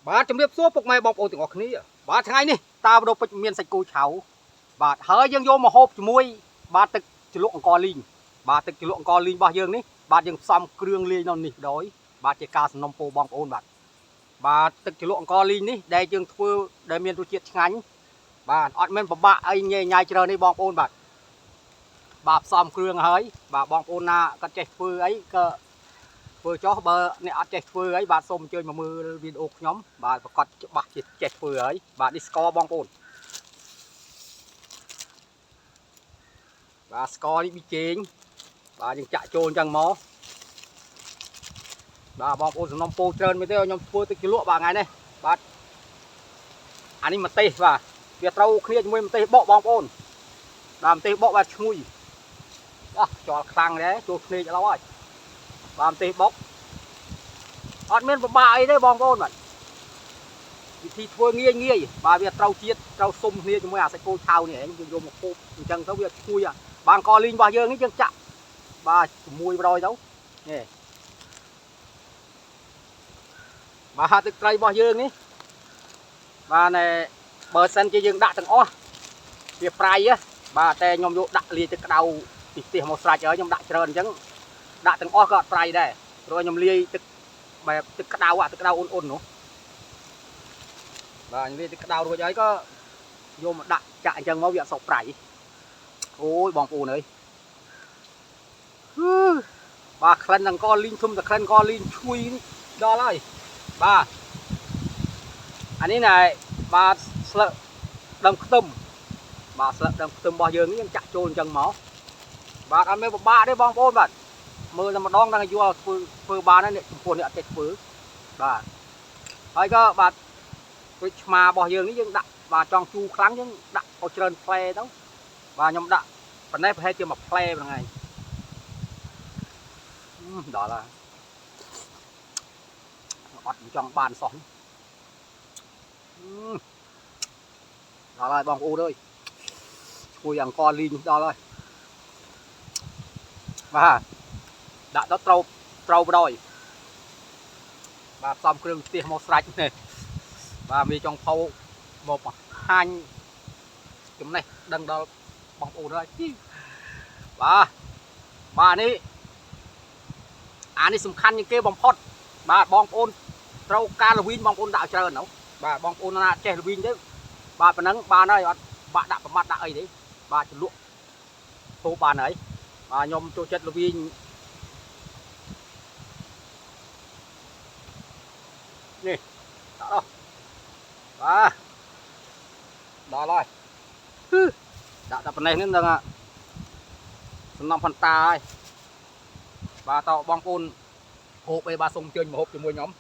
បាទជំរាបសួរពុកម៉ែបងប្អូនទាំងអស់គ្នាបាទថ្ងៃនេះតាបដូរពេជ្រមានសាច់គោឆៅបាទហើយយើងយកមកហូបជាមួយបាទទឹកជ្រលក់អង្ករលីងបាទទឹកជ្រលក់អង្ករលីងរបស់យើងនេះបាទយើងផ្សំគ្រឿងលាយនៅនេះដោយបាទជាការសំណុំពរបងប្អូនបាទទឹកជ្រលក់អង្ករលីងនេះដែលយើងធ្វើដែលមានរសជាតិឆ្ងាញ់បាទអត់មានពិបាកអីញ៉ៃច្រើនទេបងប្អូនបាទផ្សំគ្រឿងហើយបាទបងប្អូនណាគាត់ចេះធ្វើអីក៏ធ្វើចោះបើអ្នកអត់ចេះធ្វើអីបាទសូមអញ្ជើញមកមើលវីដេអូខ្ញុំបាទប្រកាសច្បាស់ជាចេះធ្វើហើយបាទនេះស្ករបងប្អូនបាទស្ករនេះប៊ីចេងបាទយើងចាក់ចូលអញ្ចឹងមកបាទបងប្អូនសំណុំពរច្រើនមែនទេឲ្យខ្ញុំធ្វើទឹកជ្រលក់បាទថ្ងៃនេះបាទអានេះម្ទេសបាទវាត្រូវគ្នាជាមួយម្ទេសបកបងប្អូនបាទម្ទេសបកបាទឈ្ងុយអោះចោលខ្លាំងដែរចូលភ្នែកឥឡូវហើយបាទម្ទេសបុកអត់មានពិបាកអីទេបងប្អូនបាទវិធីធ្វើងាយបាទវាត្រូវជាតិត្រូវសុំគ្នាជាមួយអាសាច់គោឆៅនេះឯងយើងយកមកហូបអញ្ចឹងទៅវាឈ្ងុយបាទអង្ករលីងរបស់យើងនេះយើងចាក់បាទជាមួយ100ទៅនេះបាទទឹកត្រីរបស់យើងនេះបាទបើសិនជាយើងដាក់ទាំងអស់វាប្រៃបាទតែខ្ញុំយកដាក់លាយទឹកក្តៅខ្ទះមកស្រេចហើយខ្ញុំដាក់ច្រើនអញ្ចឹងដាក់ទាំងអស់ក៏អត់ប្រៃដែរព្រោះខ្ញុំលាយទឹកបែបទឹកក្តៅទឹកក្តៅអ៊ុននោះបាទខ្ញុំលាយទឹកក្តៅរួចហើយក៏យកមកដាក់ចាក់អញ្ចឹងមកវាអត់សុខប្រៃអូយបងប្អូនអើយបាទក្លិនអង្ករលីងធំតែក្លិនអង្ករលីងឈ្ងុយនេះដល់ហើយបាទអានេះណែបាទស្លឹកដើមខ្ទឹមបាទស្លឹកដើមខ្ទឹមរបស់យើងនេះយើងចាក់ចូលអញ្ចឹងមកបាទអត់មានពិបាកទេបងប្អូនបាទមើលតែម្ដងដល់យល់ធ្វើបានហើយចំពោះអ្នកអត់ចេះធ្វើបាទហើយក៏បាទដូចឆ្មារបស់យើងនេះយើងដាក់បាទចង់ជូរខ្លាំងយើងដាក់ឲ្យច្រើនផ្លែទៅបាទខ្ញុំដាក់ប៉ុណ្ណេះប្រហែលជាមួយផ្លែហ្នឹងឯងដល់ហើយអត់ចង់បានសោះដល់ហើយបងប្អូនអើយឈ្ងុយអង្ករលីងដល់ហើយបាទដាក់ទៅត្រូវបដ ாய் បាទផ្សំគ្រឿងផ្ទះមកស្រេចនេះបាទមានចុងផោមកបង្ហាញចំណេះដឹងដល់បងប្អូនហើយបាទនេះអានេះសំខាន់ជាងគេបំផុតបាទបងប្អូនត្រូវការល្វីងបងប្អូនដាក់ច្រើនទៅបាទបងប្អូនណាចេះល្វីងទៅបាទប៉ុណ្ណឹងបានហើយអត់បាក់ដាក់ប្រមាត់ដាក់អីទេបាទជ្រលក់ហូបបានហើយបាទខ្ញុំចូលចិត្តល្វីងនេះដាក់ដល់បាទដល់ហើយដាក់តែប៉ុណ្ណេះនេះនឹងសំណំផាន់តាហើយបាទតើបងប្អូនហូបអីបាទសូមអញ្ជើញមកហូបជាមួយខ្ញុំ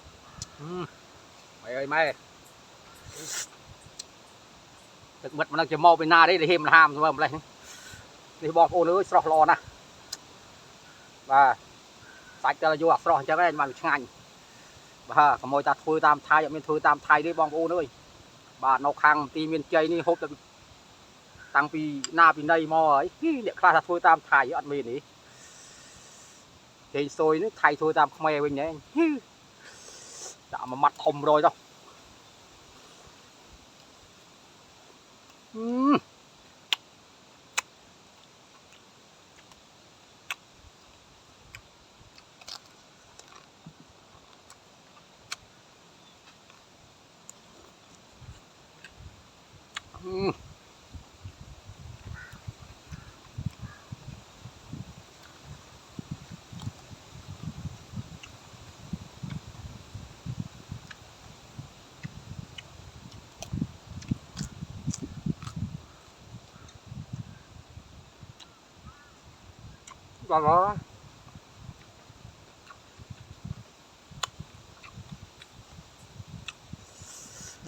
ម៉ែអើយម៉ែទឹកមិត្តមិនដឹងជាមកពីណាទេហេមលហាមស្មើម្លេះនេះបងប្អូនអើយស្រស់ល្អណាស់បាទសាច់តែយកអាស្រស់អញ្ចឹងឯងមកឆ្ងាញ់បាទកុំឲ្យតាធ្វើតាមថៃអត់មានធ្វើតាមថៃទេបងប្អូនអើយបាទនៅខាងទីមានជ័យនេះហូបតែតាំងពីណាពីណីមកហើយអ្នកខ្លះថាធ្វើតាមថៃអត់មានទេជ័យសួយនេះថៃធ្វើតាមខ្មែរវិញឯងដាក់មួយម៉ាត់ធំរយទៅ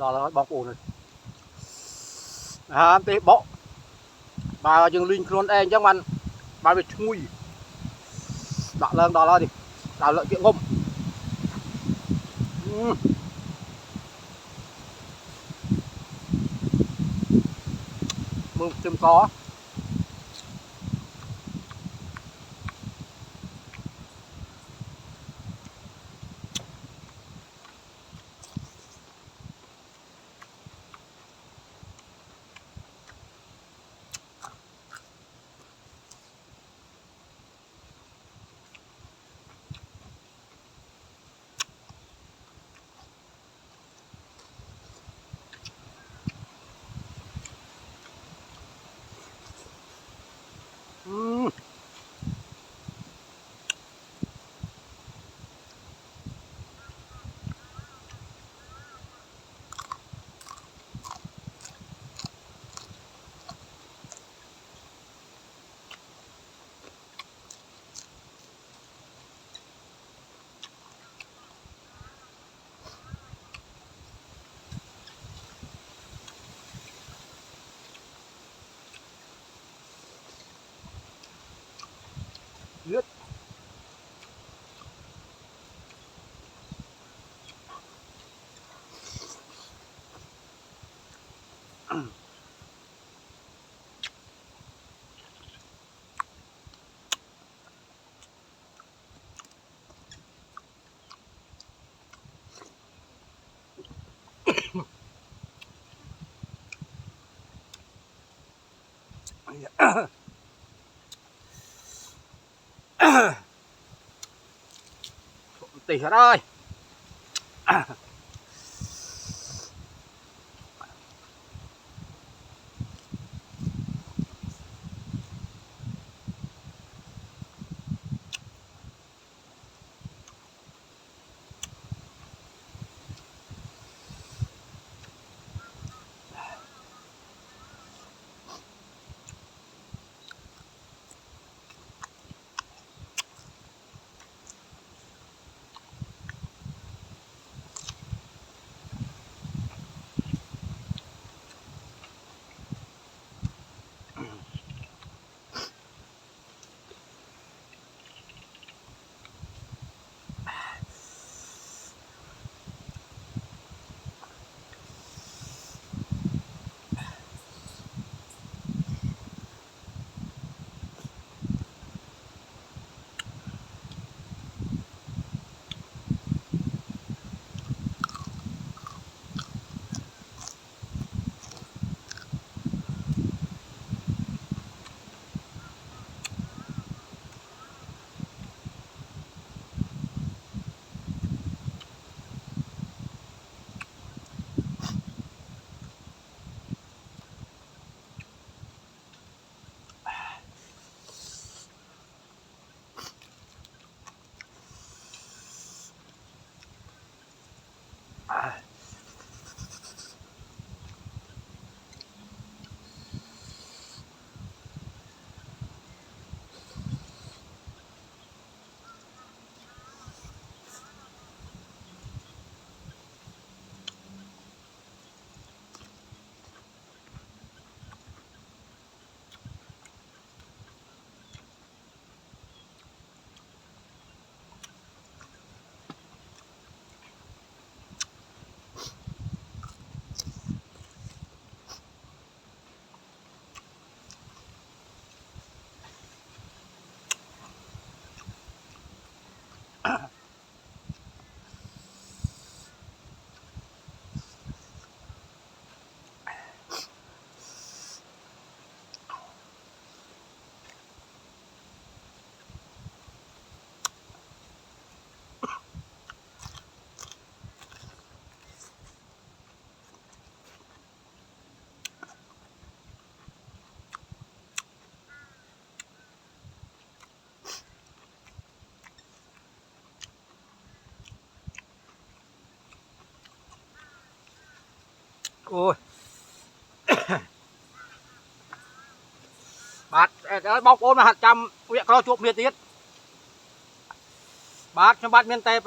ដល់ហើយបងប្អូនអើយទេបកបាទយើងលីងខ្លួនឯងអញ្ចឹងបានវាឈ្ងុយដាក់ឡើងដល់ហើយនេះដល់លើកទៀតងុំមើលខ្ទឹមក เลือดตีra rồi ôi bát bọc ôn mà hạt trăm việc lo chuột miệt tiết bát cho bát miền tây